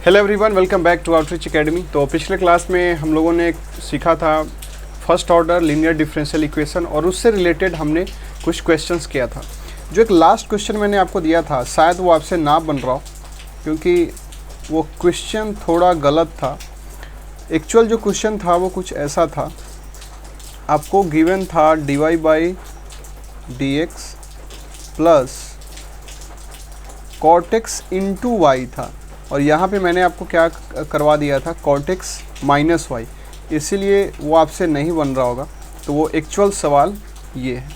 Hello everyone, welcome back to Outreach Academy. तो पिछले class में हम लोगों ने सीखा था first order linear differential equation और उससे रिलेटेड हमने कुछ क्वेश्चंस किया था। जो एक लास्ट क्वेश्चन मैंने आपको दिया था, शायद वो आपसे ना बन रहा हो क्योंकि वो क्वेश्चन थोड़ा गलत था। एक्चुअल जो क्वेश्चन था वो कुछ ऐसा था, आपको गिवन था dy by D X plus cot X into Y था और यहाँ पे मैंने आपको क्या करवा दिया था, कॉट एक्स माइनस वाई, इसीलिए वो आपसे नहीं बन रहा होगा। तो वो एक्चुअल सवाल ये है,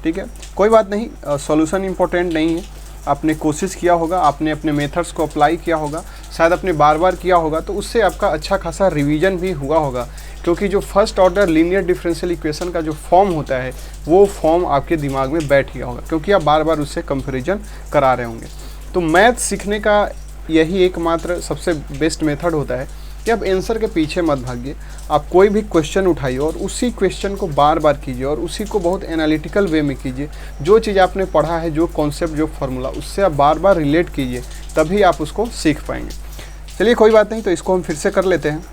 ठीक है। कोई बात नहीं, सॉल्यूशन इम्पोर्टेंट नहीं है। आपने कोशिश किया होगा, आपने अपने मेथड्स को अप्लाई किया होगा, शायद आपने बार बार किया होगा, तो उससे आपका अच्छा खासा रिवीजन भी हुआ होगा। क्योंकि जो first order linear differential equation का जो फॉर्म होता है वो फॉर्म आपके दिमाग में बैठ गया होगा क्योंकि आप बार बार उससे कंपैरिजन करा रहे होंगे। तो मैथ सीखने का यही एकमात्र सबसे बेस्ट मेथड होता है कि आप आंसर के पीछे मत भागिए। आप कोई भी क्वेश्चन उठाइए और उसी क्वेश्चन को बार बार कीजिए और उसी को बहुत एनालिटिकल वे में कीजिए। जो चीज़ आपने पढ़ा है, जो कॉन्सेप्ट, जो फार्मूला, उससे आप बार बार रिलेट कीजिए, तभी आप उसको सीख पाएंगे। चलिए कोई बात नहीं, तो इसको हम फिर से कर लेते हैं।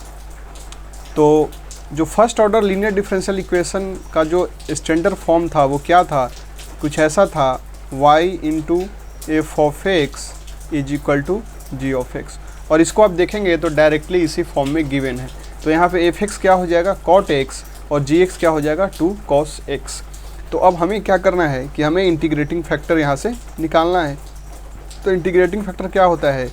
तो जो first order linear differential equation का जो स्टैंडर्ड फॉर्म था वो क्या था, कुछ ऐसा था, y into F of X is equal to ji of X. और इसको आप देखेंगे तो डायरेक्टली इसी फॉर्म में गिवन है। तो यहाँ पे एफ एक्स क्या हो जाएगा, कॉट एक्स, और जी एक्स क्या हो जाएगा, 2 कॉस एक्स। तो अब हमें क्या करना है कि हमें इंटीग्रेटिंग फैक्टर यहाँ से निकालना है। तो इंटीग्रेटिंग फैक्टर क्या होता है,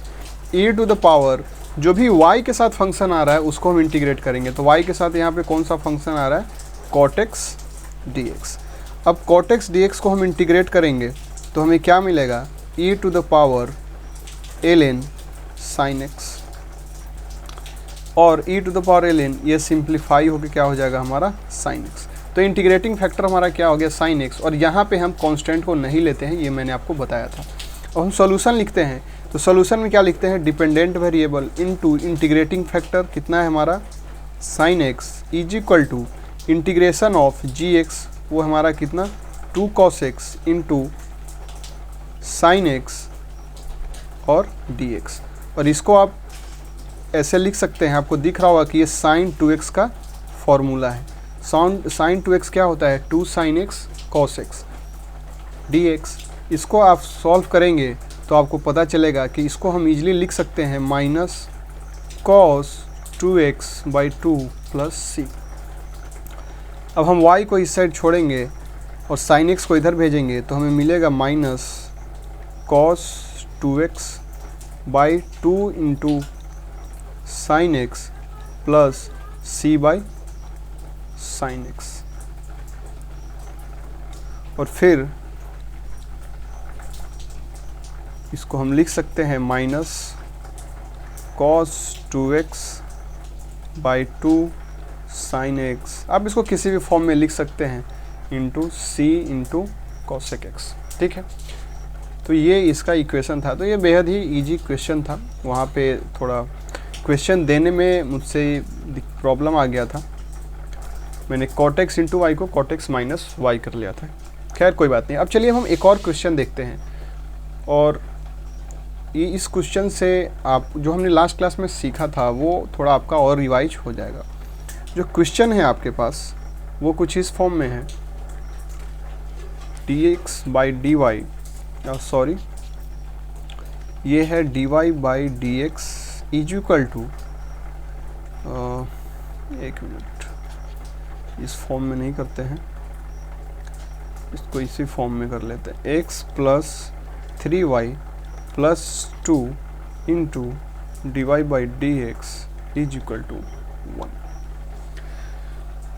e टू द पावर जो भी y के साथ फंक्शन आ रहा है उसको हम इंटीग्रेट करेंगे। तो y के साथ यहाँ पे कौन सा फंक्शन आ रहा है, कॉट एक्स डी एक्स। अब कॉट एक्स डी एक्स को हम इंटीग्रेट करेंगे तो हमें क्या मिलेगा, e to the power ln sin x, और e to the power ln ये सिंप्लीफाई होकर क्या हो जाएगा हमारा sin x। तो इंटीग्रेटिंग फैक्टर हमारा क्या हो गया, sin x। और यहाँ पे हम कांस्टेंट को नहीं लेते हैं, ये मैंने आपको बताया था। और हम सॉल्यूशन लिखते हैं तो सॉल्यूशन में क्या लिखते हैं, dependent variable into integrating factor कितना है हमारा, sin x is equal to integration of gx, वो हमारा कितना, 2 cos x into sin x और dx। और इसको आप ऐसे लिख सकते हैं, आपको दिख रहा होगा कि ये sin 2x का फॉर्मूला है। sin 2x क्या होता है, 2 sin x cos x dx। इसको आप सॉल्व करेंगे तो आपको पता चलेगा कि इसको हम इजीली लिख सकते हैं minus cos 2x by 2 plus c। अब हम y को इस साइड छोड़ेंगे और sin x को इधर भेजेंगे तो हमें मिलेगा minus cos 2x by 2 into sine x plus c by sine x. और फिर इसको हम लिख सकते हैं minus cos 2x by 2 sine x. आप इसको किसी भी फॉर्म में लिख सकते हैं, into c into cosec x, ठीक है। तो ये इसका इक्वेशन था। तो ये बेहद ही इजी क्वेश्चन था। वहाँ पे थोड़ा क्वेश्चन देने में मुझसे प्रॉब्लम आ गया था, मैंने cot x इंटू वाई को cot x माइनस वाई कर लिया था। खैर कोई बात नहीं। अब चलिए हम एक और क्वेश्चन देखते हैं और ये इस क्वेश्चन से आप जो हमने लास्ट क्लास में सीखा था वो थोड़ा आपका और रिवाइज हो जाएगा। जो क्वेश्चन है आपके पास वो कुछ इस फॉर्म में है, dx by d y, sorry ये है dy by D x is equal to, एक मिनट, इस फॉर्म में नहीं करते हैं, इसको इसी फॉर्म में कर लेते हैं, x plus 3y plus 2 into d y by D x is equal to 1।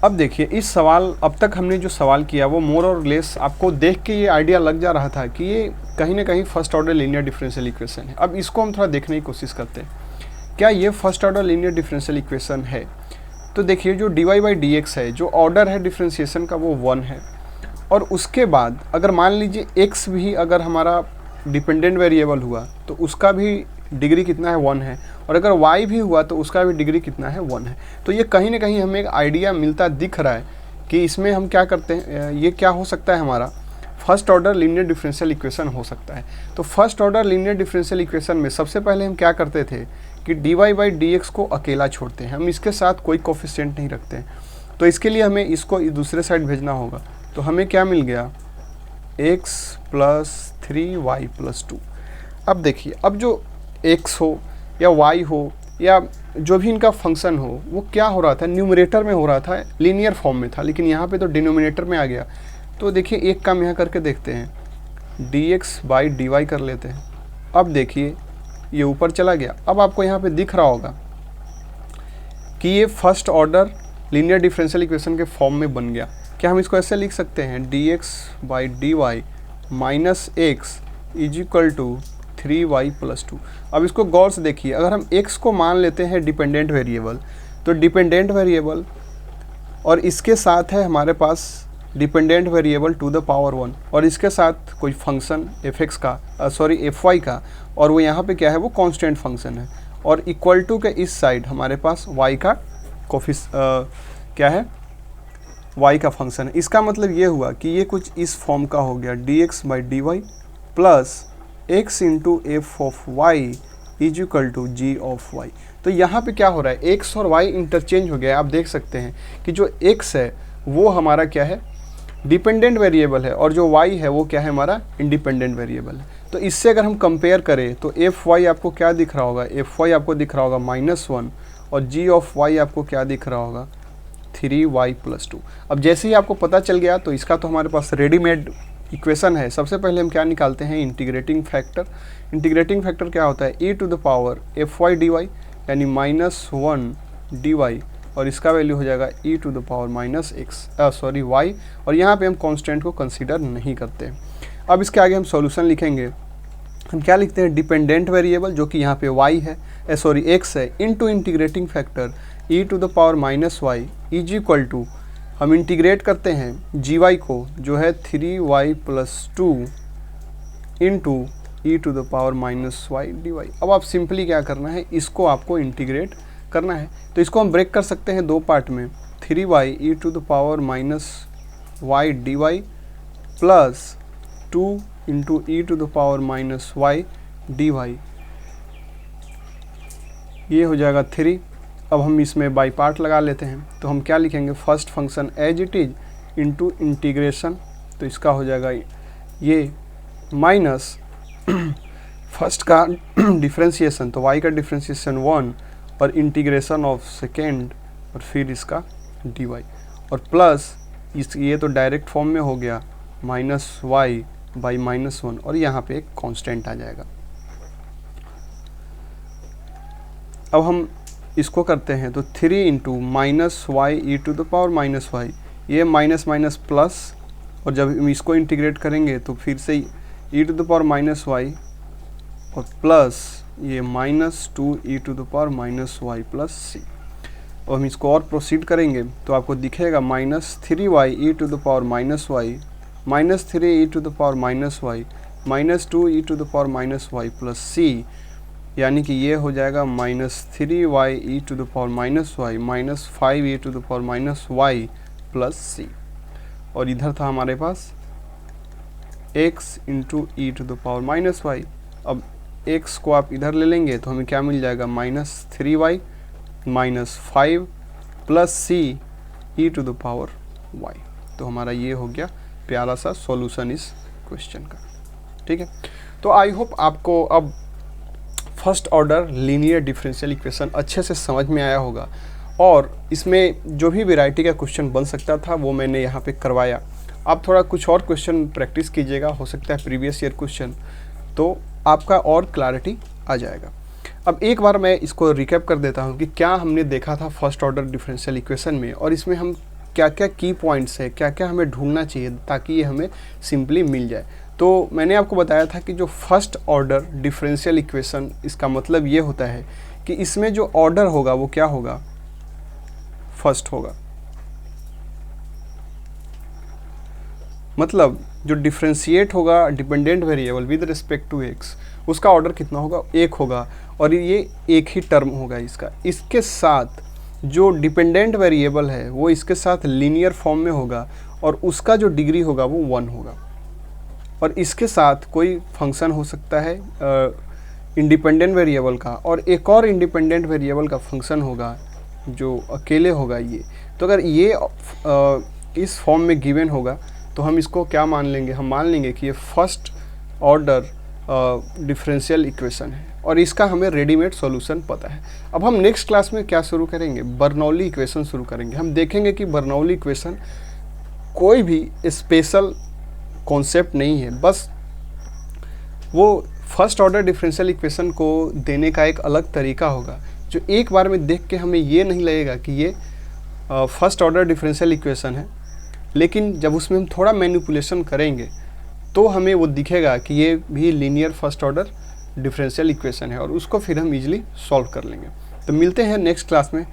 अब देखिए इस सवाल, अब तक हमने जो सवाल किया वो मोर और लेस आपको देख के ये आइडिया लग जा रहा था कि ये कहीं ना कहीं first order linear differential equation है। अब इसको हम थोड़ा देखने की कोशिश करते हैं, क्या ये first order linear differential equation है। तो देखिए जो dy बाई डी एक्स है, जो ऑर्डर है डिफरेंशिएशन का वो 1 है। और उसके बाद अगर मान लीजिए x भी अगर हमारा डिपेंडेंट वेरिएबल हुआ तो उसका भी डिग्री कितना है, 1 है। और अगर y भी हुआ तो उसका भी डिग्री कितना है, 1 है। तो ये कहीं ना कहीं हमें एक आइडिया मिलता दिख रहा है कि इसमें हम क्या करते हैं, ये क्या हो सकता है हमारा first order linear differential equation हो सकता है। तो first order linear differential equation में सबसे पहले हम क्या करते थे कि dy बाई डी एक्स को अकेला छोड़ते हैं, हम इसके साथ कोई कोफिशिएंट नहीं रखते हैं। तो इसके लिए हमें इसको दूसरे साइड भेजना होगा। तो हमें क्या मिल गया, x प्लस 3y प्लस 2। अब देखिए, अब जो x हो या y हो या जो भी इनका फंक्शन हो वो क्या हो रहा था, न्यूमरेटर में हो रहा था, लीनियर फॉर्म में था, लेकिन यहाँ पे तो डिनोमिनेटर में आ गया। तो देखिए एक काम यहाँ करके देखते हैं, dx बाई dy कर लेते हैं। अब देखिए ये ऊपर चला गया। अब आपको यहाँ पे दिख रहा होगा कि ये first order linear differential equation के फॉर्म में बन गया। क्या हम इसको ऐसे लिख सकते हैं, dx by d y minus x is equal to 3y plus 2। अब इसको गौर से देखिए, अगर हम x को मान लेते हैं डिपेंडेंट वेरिएबल, तो डिपेंडेंट वेरिएबल और इसके साथ है हमारे पास dependent variable to the power 1 और इसके साथ कोई फंक्शन fy का, और वो यहाँ पे क्या है, वो कांस्टेंट फंक्शन है, और इक्वल टू के इस साइड हमारे पास y का क्या है, y का फंक्शन है। इसका मतलब ये हुआ कि ये कुछ इस फॉर्म का हो गया, dx by d y plus x into F of y is equal to ji of y. तो यहाँ पे क्या हो रहा है, x और y इंटरचेंज हो गया है। आप देख सकते हैं कि जो x है वो हमारा क्या है, डिपेंडेंट वेरिएबल है, और जो y है वो क्या है, हमारा इंडिपेंडेंट वेरिएबल है। तो इससे अगर हम कंपेयर करें तो एफ वाई आपको क्या दिख रहा होगा, एफ वाई आपको दिख रहा होगा -1, और जी ऑफ वाई आपको क्या दिख रहा होगा, 3y प्लस 2। अब जैसे ही आपको पता चल गया तो इसका तो हमारे पास रेडीमेड इक्वेशन है। सबसे पहले हम क्या निकालते हैं, इंटीग्रेटिंग फैक्टर। इंटीग्रेटिंग फैक्टर क्या होता है, e to the power f y d y यानी -1 डी वाई, और इसका वैल्यू हो जाएगा e to the power y, और यहाँ पे हम कांस्टेंट को कंसीडर नहीं करते। अब इसके आगे हम सॉल्यूशन लिखेंगे। हम क्या लिखते हैं, डिपेंडेंट वेरिएबल जो कि यहाँ पे y है, x है, into integrating factor e to the power -y is equal to, हम इंटीग्रेट करते हैं gy को जो है 3y plus 2 into e to the power -y dy। अब आप सिंपली क्या करना है, इसको आपको इंटीग्रेट करना है। तो इसको हम ब्रेक कर सकते हैं दो पार्ट में, 3y e to the power -y dy plus 2 into e to the power -y dy, ये हो जाएगा 3। अब हम इसमें बाई पार्ट लगा लेते हैं। तो हम क्या लिखेंगे, first function as it is into integration, तो इसका हो जाएगा ये माइनस फर्स्ट का डिफ्रेंशिएशन, तो y का डिफ्रेंशिएशन 1 और इंटीग्रेशन ऑफ सेकेंड और फिर इसका dy, और प्लस ये तो डायरेक्ट फॉर्म में हो गया -y बाई -1, और यहाँ पे एक कांस्टेंट आ जाएगा। अब हम इसको करते हैं तो 3 into -y e to the power -y, ये माइनस माइनस प्लस, और जब हम इसको इंटीग्रेट करेंगे तो फिर से e to the power -y और प्लस ये -2 e to the power -y plus c। और हम इसको और प्रोसीड करेंगे तो आपको दिखेगा -3y e to the power -y, -3 e to the power -y, -2 e to the power -y plus c, यानी कि ये हो जाएगा -3y e to the power -y -5 e to the power -y plus c। और इधर था हमारे पास x into e to the power -y। अब x को आप इधर ले लेंगे तो हमें क्या मिल जाएगा, -3y -5 plus c e to the power y। तो हमारा ये हो गया प्यारा सा सॉल्यूशन इस क्वेश्चन का। ठीक है, तो आई होप आपको अब first order linear differential equation अच्छे से समझ में आया होगा, और इसमें जो भी वैरायटी का क्वेश्चन बन सकता था वो मैंने यहाँ पे करवाया। आप थोड़ा कुछ और क्वेश्चन प्रैक्टिस कीजिएगा, हो सकता है प्रीवियस ईयर क्वेश्चन, तो आपका और क्लैरिटी आ जाएगा। अब एक बार मैं इसको रिकैप कर देता हूँ कि क्या हमने देखा था फर्स्ट ऑर्डर डिफरेंशियल इक्वेशन में, और इसमें हम क्या क्या की पॉइंट्स है, क्या क्या हमें ढूंढना चाहिए ताकि ये हमें सिंपली मिल जाए। तो मैंने आपको बताया था कि जो फर्स्ट ऑर्डर डिफरेंशियल इक्वेशन, इसका मतलब ये होता है कि इसमें जो ऑर्डर होगा वो क्या होगा, फर्स्ट होगा। मतलब जो डिफरेंशिएट होगा dependent variable with respect to x, उसका ऑर्डर कितना होगा, 1 होगा, और ये एक ही टर्म होगा इसका। इसके साथ जो डिपेंडेंट वेरिएबल है वो इसके साथ लीनियर फॉर्म में होगा, और उसका जो डिग्री होगा वो 1 होगा। और इसके साथ कोई फंक्शन हो सकता है इंडिपेंडेंट वेरिएबल का, और एक और इंडिपेंडेंट वेरिएबल का फंक्शन होगा जो अकेले होगा ये। तो अगर ये इस फॉर्म में गिवन होगा तो हम इसको क्या मान लेंगे, हम मान लेंगे कि ये फर्स्ट ऑर्डर डिफरेंशियल इक्वेशन है और इसका हमें रेडीमेड सॉल्यूशन पता है। अब हम नेक्स्ट क्लास में क्या शुरू करेंगे, बर्नौली इक्वेशन शुरू करेंगे। हम देखेंगे कि बर्नौली इक्वेशन कोई भी स्पेशल कॉन्सेप्ट नहीं है, बस वो फर्स्ट ऑर्डर डिफरेंशियल इक्वेशन को देने का एक अलग तरीका होगा जो एक बार में देख के हमें ये नहीं लगेगा कि ये फर्स्ट ऑर्डर डिफरेंशियल इक्वेशन है, लेकिन जब उसमें हम थोड़ा मैनिपुलेशन करेंगे तो हमें वो दिखेगा कि ये भी linear first order differential equation है और उसको फिर हम इजीली सॉल्व कर लेंगे। तो मिलते हैं नेक्स्ट क्लास में।